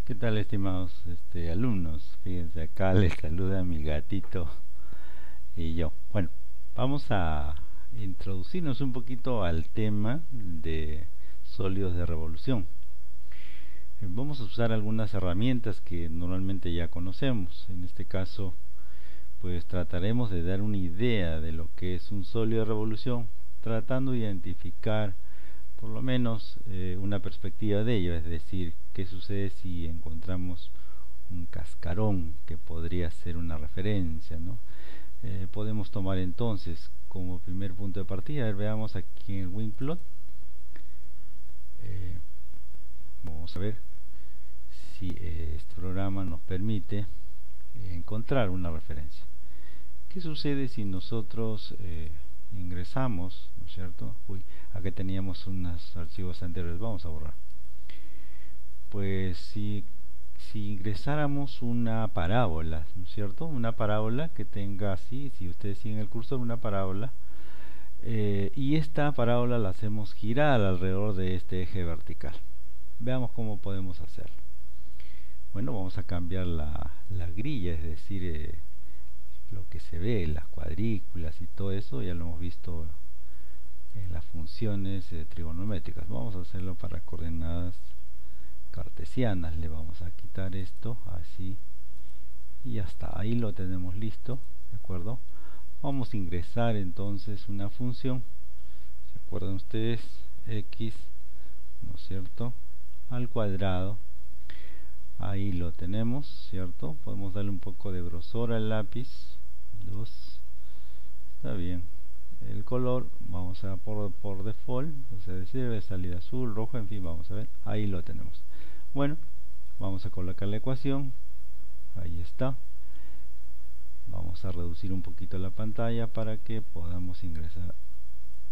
¿Qué tal, estimados alumnos? Fíjense, acá les saluda mi gatito y yo. Bueno, vamos a introducirnos un poquito al tema de sólidos de revolución. Vamos a usar algunas herramientas que normalmente ya conocemos. En este caso, pues trataremos de dar una idea de lo que es un sólido de revolución, tratando de identificar por lo menos una perspectiva de ello, es decir, qué sucede si encontramos un cascarón que podría ser una referencia, ¿no? Podemos tomar entonces como primer punto de partida, veamos aquí en el WinPlot, vamos a ver si este programa nos permite encontrar una referencia. ¿Qué sucede si nosotros ingresamos, ¿no es cierto? Uy, aquí teníamos unos archivos anteriores, vamos a borrar. Pues si ingresáramos una parábola, ¿no es cierto? Una parábola que tenga así, si ustedes siguen el cursor, una parábola, y esta parábola la hacemos girar alrededor de este eje vertical. Veamos cómo podemos hacerlo. Bueno, vamos a cambiar la grilla, es decir, lo que se ve, las cuadrículas y todo eso, ya lo hemos visto en las funciones trigonométricas. Vamos a hacerlo para coordenadas cartesianas. Le vamos a quitar esto así y ya está, ahí lo tenemos listo, ¿de acuerdo? Vamos a ingresar entonces una función, ¿se acuerdan ustedes? X, ¿no es cierto?, al cuadrado. Ahí lo tenemos, ¿cierto? Podemos darle un poco de grosor al lápiz. 2, está bien. El color, vamos a por default, o sea, debe salir azul, rojo, en fin, vamos a ver. Ahí lo tenemos. Bueno, vamos a colocar la ecuación. Ahí está. Vamos a reducir un poquito la pantalla para que podamos ingresar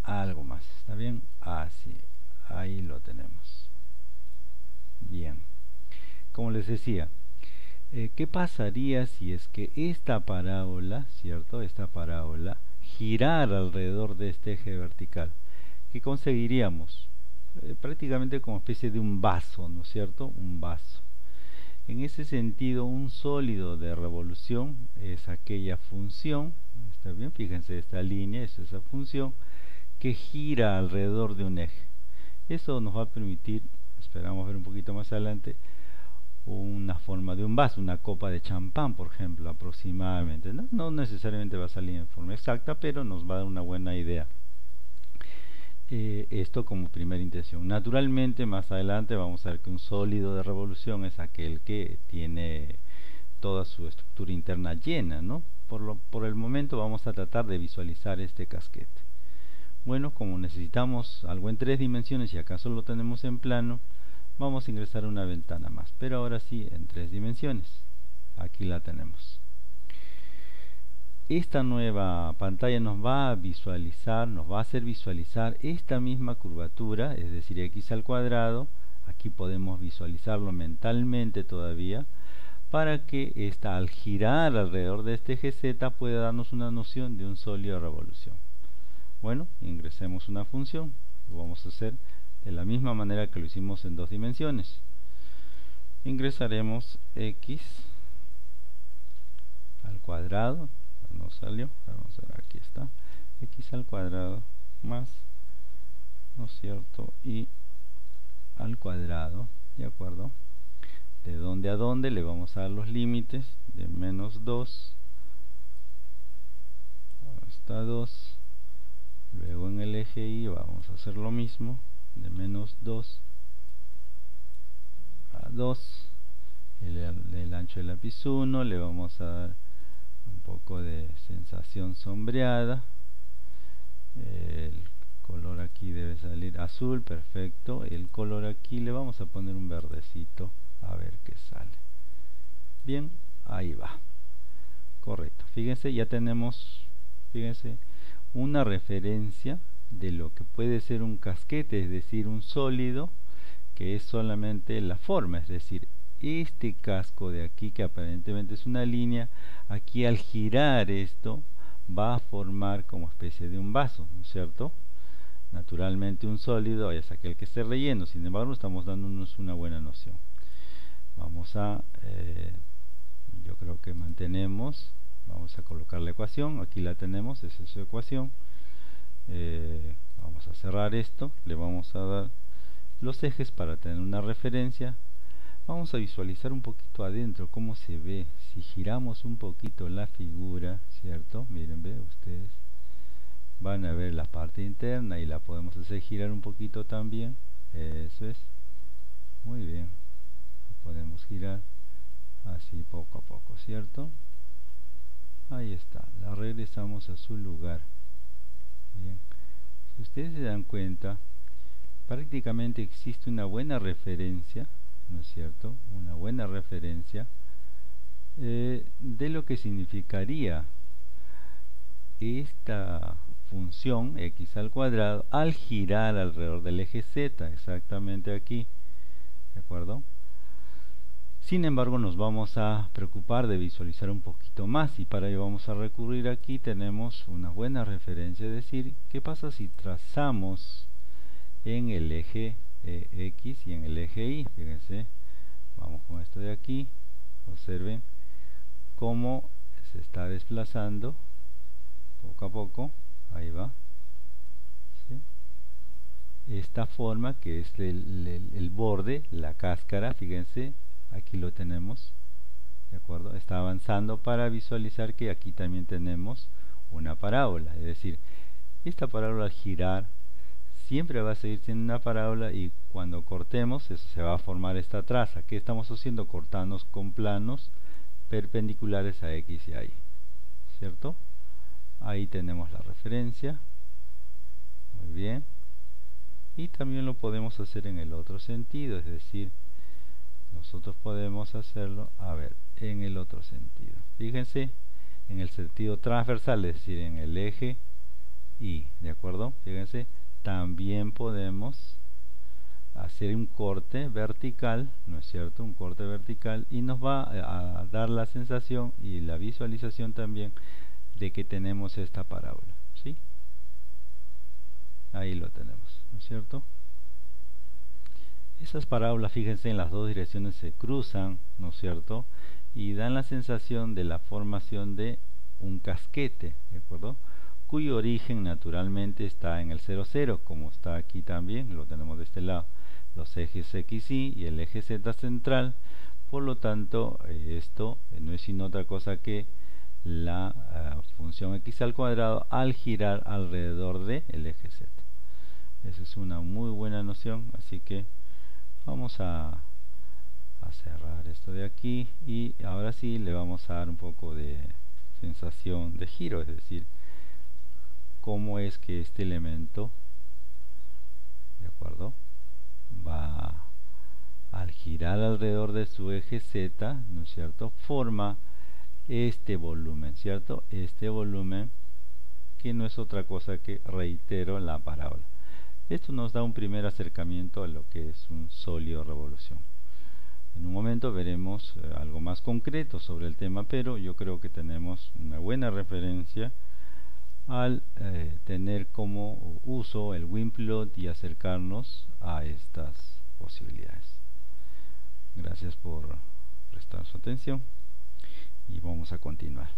algo más. ¿Está bien? Así, ahí lo tenemos. Bien. Como les decía, ¿qué pasaría si es que esta parábola, ¿cierto? Esta parábola girara alrededor de este eje vertical. ¿Qué conseguiríamos? Prácticamente como especie de un vaso, ¿no es cierto? Un vaso. En ese sentido, un sólido de revolución es aquella función, ¿está bien? Fíjense, esta línea es esa función que gira alrededor de un eje. Eso nos va a permitir, esperamos ver un poquito más adelante, una forma de un vaso, una copa de champán, por ejemplo, aproximadamente. No necesariamente va a salir en forma exacta, pero nos va a dar una buena idea. Esto como primera intención. Naturalmente, más adelante vamos a ver que un sólido de revolución es aquel que tiene toda su estructura interna llena, ¿no? Por el momento vamos a tratar de visualizar este casquete. Bueno, como necesitamos algo en 3 dimensiones y acaso lo tenemos en plano, vamos a ingresar una ventana más, pero ahora sí en 3 dimensiones. Aquí la tenemos. Esta nueva pantalla nos va a visualizar, nos va a hacer visualizar esta misma curvatura, es decir, x al cuadrado. Aquí podemos visualizarlo mentalmente todavía, para que esta, al girar alrededor de este eje z, pueda darnos una noción de un sólido de revolución. Bueno, ingresemos una función, lo vamos a hacer de la misma manera que lo hicimos en 2 dimensiones. Ingresaremos x al cuadrado, no salió, vamos a ver, aquí está, x al cuadrado más, ¿no es cierto?, y al cuadrado, ¿de acuerdo? De dónde a dónde le vamos a dar los límites, de menos 2 hasta 2, luego en el eje y vamos a hacer lo mismo, de menos 2 a 2, el ancho del lápiz 1, le vamos a dar un poco de sensación sombreada, el color aquí debe salir azul, perfecto, el color aquí le vamos a poner un verdecito, a ver qué sale. Bien, ahí va, correcto. Fíjense, ya tenemos, fíjense, una referencia de lo que puede ser un casquete, es decir, un sólido que es solamente la forma, es decir, este casco de aquí, que aparentemente es una línea, aquí al girar esto va a formar como especie de un vaso, ¿no es cierto? Naturalmente un sólido es aquel que esté relleno, sin embargo estamos dándonos una buena noción. vamos a yo creo que mantenemos, vamos a colocar la ecuación, aquí la tenemos, esa es su ecuación. Vamos a cerrar esto, le vamos a dar los ejes para tener una referencia. Vamos a visualizar un poquito adentro cómo se ve si giramos un poquito la figura, ¿cierto? Miren, ve ustedes van a ver la parte interna y la podemos hacer girar un poquito también. Eso es, muy bien, podemos girar así poco a poco, ¿cierto? Ahí está, la regresamos a su lugar. Bien, si ustedes se dan cuenta, prácticamente existe una buena referencia, ¿no es cierto? Una buena referencia de lo que significaría esta función x al cuadrado al girar alrededor del eje z, exactamente aquí, ¿de acuerdo? Sin embargo, nos vamos a preocupar de visualizar un poquito más y para ello vamos a recurrir aquí, tenemos una buena referencia, es decir, ¿qué pasa si trazamos en el eje X y en el eje Y? Fíjense, vamos con esto de aquí, observen cómo se está desplazando poco a poco, ahí va, ¿sí? Esta forma que es el borde, la cáscara, fíjense, aquí lo tenemos, ¿de acuerdo? Está avanzando para visualizar que aquí también tenemos una parábola, es decir, esta parábola al girar siempre va a seguir siendo una parábola y cuando cortemos eso se va a formar esta traza. ¿Qué estamos haciendo? Cortarnos con planos perpendiculares a X y a Y, ¿cierto? Ahí tenemos la referencia, muy bien, y también lo podemos hacer en el otro sentido, es decir, nosotros podemos hacerlo, a ver, en el otro sentido. Fíjense, en el sentido transversal, es decir, en el eje Y, ¿de acuerdo? Fíjense, también podemos hacer un corte vertical, ¿no es cierto? Un corte vertical y nos va a dar la sensación y la visualización también de que tenemos esta parábola, ¿sí? Ahí lo tenemos, ¿no es cierto? Esas parábolas, fíjense, en las dos direcciones se cruzan, ¿no es cierto? Y dan la sensación de la formación de un casquete, ¿de acuerdo? Cuyo origen naturalmente está en el 0, 0, como está aquí también, lo tenemos de este lado, los ejes X, Y el eje Z central. Por lo tanto, esto no es sino otra cosa que la función x al cuadrado al girar alrededor del eje Z. Esa es una muy buena noción, así que vamos a cerrar esto de aquí y ahora sí le vamos a dar un poco de sensación de giro, es decir, cómo es que este elemento, ¿de acuerdo?, va al girar alrededor de su eje Z, ¿no es cierto?, forma este volumen, ¿cierto? Este volumen que no es otra cosa que, reitero, la parábola. Esto nos da un primer acercamiento a lo que es un sólido revolución. En un momento veremos algo más concreto sobre el tema, pero yo creo que tenemos una buena referencia al tener como uso el WinPlot y acercarnos a estas posibilidades. Gracias por prestar su atención y vamos a continuar.